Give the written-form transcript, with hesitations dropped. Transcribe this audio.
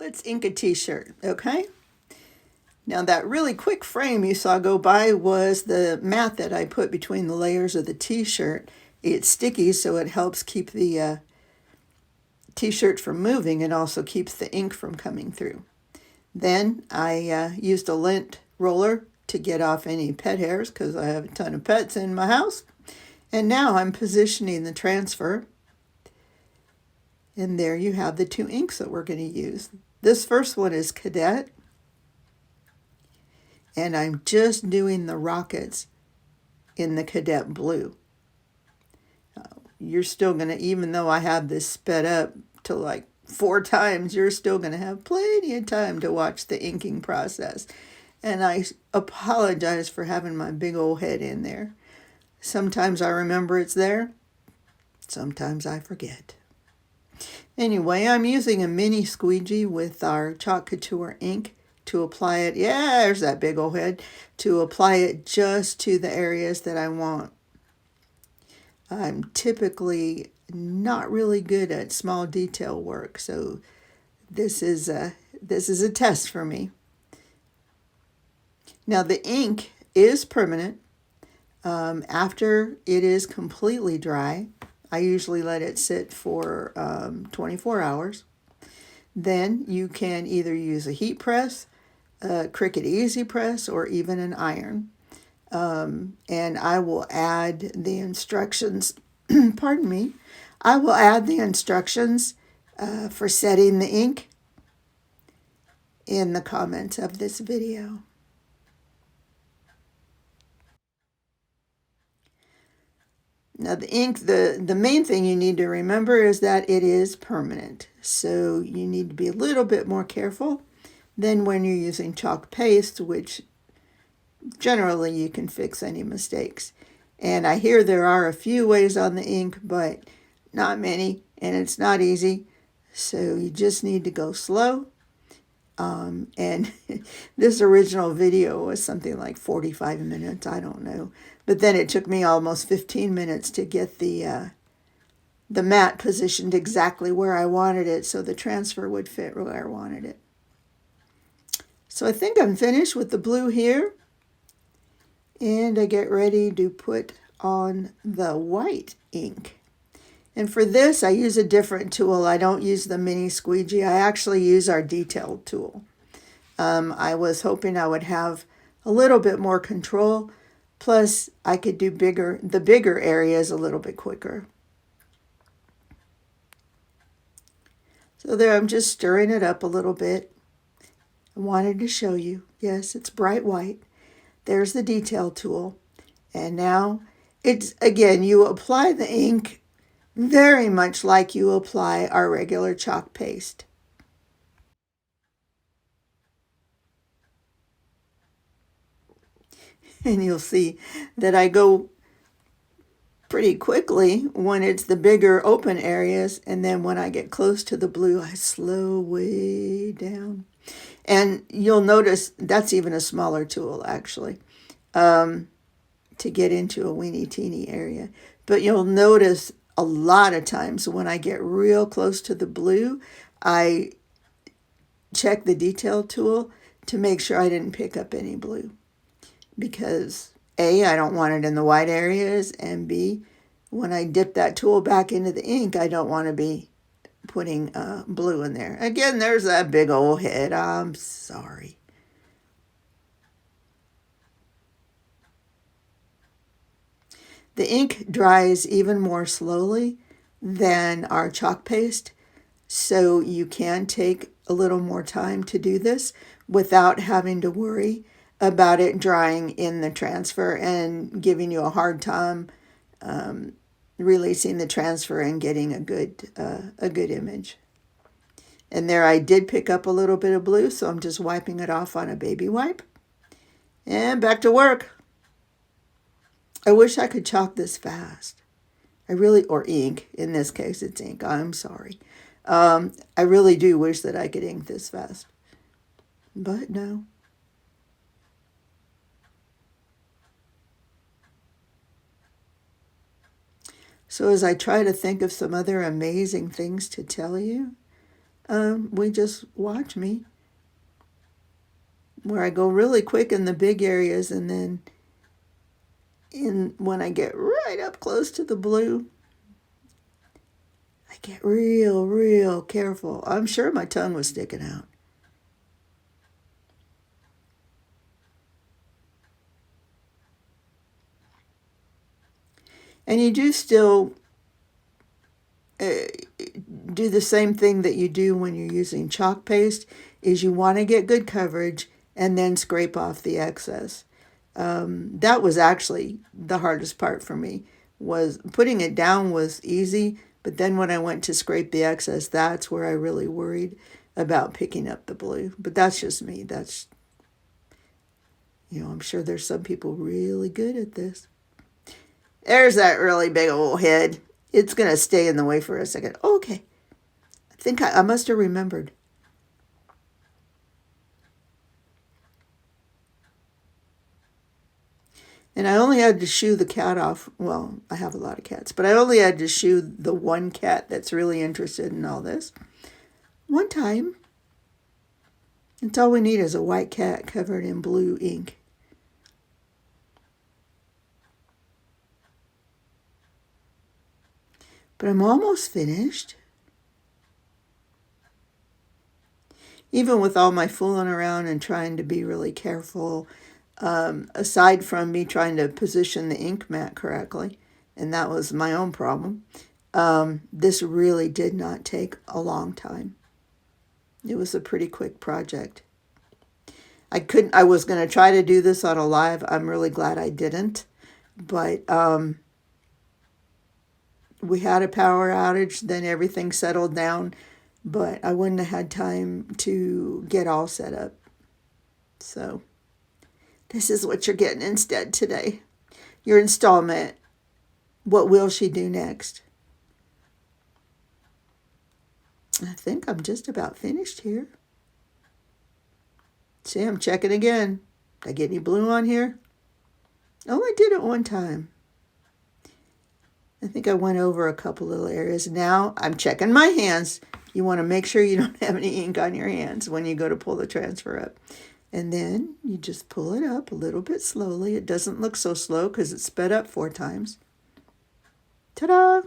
Let's ink a t-shirt, okay? Now that really quick frame you saw go by was the mat that I put between the layers of the t-shirt. It's sticky, so it helps keep the t-shirt from moving and also keeps the ink from coming through. Then I used a lint roller to get off any pet hairs because I have a ton of pets in my house. And now I'm positioning the transfer. And there you have the two inks that we're going to use. This first one is Cadet. And I'm just doing the rockets in the Cadet blue. You're still going to, even though I have this sped up to like 4 times, you're still going to have plenty of time to watch the inking process. And I apologize for having my big old head in there. Sometimes I remember it's there. Sometimes I forget. Anyway, I'm using a mini squeegee with our Chalk Couture ink to apply it. Yeah, there's that big old head. To apply it just to the areas that I want. I'm typically not really good at small detail work, so this is a test for me. Now the ink is permanent. After it is completely dry, I usually let it sit for 24 hours. Then you can either use a heat press, a Cricut Easy Press, or even an iron. And I will add the instructions, pardon me, I will add the instructions for setting the ink in the comments of this video. Now the ink, the main thing you need to remember is that it is permanent. So you need to be a little bit more careful than when you're using chalk paste, which generally you can fix any mistakes. And I hear there are a few ways on the ink, but not many, and it's not easy. So you just need to go slow. And this original video was something like 45 minutes, I don't know. But then it took me almost 15 minutes to get the mat positioned exactly where I wanted it so the transfer would fit where I wanted it. So I think I'm finished with the blue here. And I get ready to put on the white ink. And for this, I use a different tool. I don't use the mini squeegee. I actually use our detailed tool. I was hoping I would have a little bit more control. Plus, I could do the bigger areas a little bit quicker. So there, I'm just stirring it up a little bit. I wanted to show you. Yes, it's bright white. There's the detail tool. And now, it's again, you apply the ink very much like you apply our regular chalk paste. And you'll see that I go pretty quickly when it's the bigger open areas, and then when I get close to the blue, I slow way down. And you'll notice that's even a smaller tool, actually, to get into a weeny teeny area. But you'll notice a lot of times when I get real close to the blue, I check the detail tool to make sure I didn't pick up any blue. Because A, I don't want it in the white areas, and B, when I dip that tool back into the ink, I don't want to be putting blue in there. Again, there's that big old head. I'm sorry. The ink dries even more slowly than our chalk paste, so you can take a little more time to do this without having to worry about it drying in the transfer and giving you a hard time releasing the transfer and getting a good image. And there I did pick up a little bit of blue, so I'm just wiping it off on a baby wipe. And back to work. I wish I could chalk this fast. Or ink. In this case, it's ink. I'm sorry. I really do wish that I could ink this fast. But no. So as I try to think of some other amazing things to tell you, we just watch me, where I go really quick in the big areas, and then when I get right up close to the blue, I get real careful. I'm sure my tongue was sticking out. And you do still do the same thing that you do when you're using chalk paste, is you want to get good coverage and then scrape off the excess. That was actually the hardest part for me. Was putting it down was easy, but then when I went to scrape the excess, that's where I really worried about picking up the blue. But that's just me. That's, I'm sure there's some people really good at this. There's that really big old head. It's going to stay in the way for a second. Okay. I think I must have remembered. And I only had to shoo the cat off. Well, I have a lot of cats, but I only had to shoo the one cat that's really interested in all this. One time. That's all we need is a white cat covered in blue ink. But I'm almost finished. Even with all my fooling around and trying to be really careful, aside from me trying to position the ink mat correctly, and that was my own problem, this really did not take a long time. It was a pretty quick project. I was going to try to do this on a live. I'm really glad I didn't. But we had a power outage, then everything settled down. But I wouldn't have had time to get all set up. So this is what you're getting instead today. Your installment. What will she do next? I think I'm just about finished here. See, I'm checking again. Did I get any blue on here? Oh, I did it one time. I think I went over a couple little areas. Now I'm checking my hands. You want to make sure you don't have any ink on your hands when you go to pull the transfer up. And then you just pull it up a little bit slowly. It doesn't look so slow because it's sped up 4 times. Ta-da!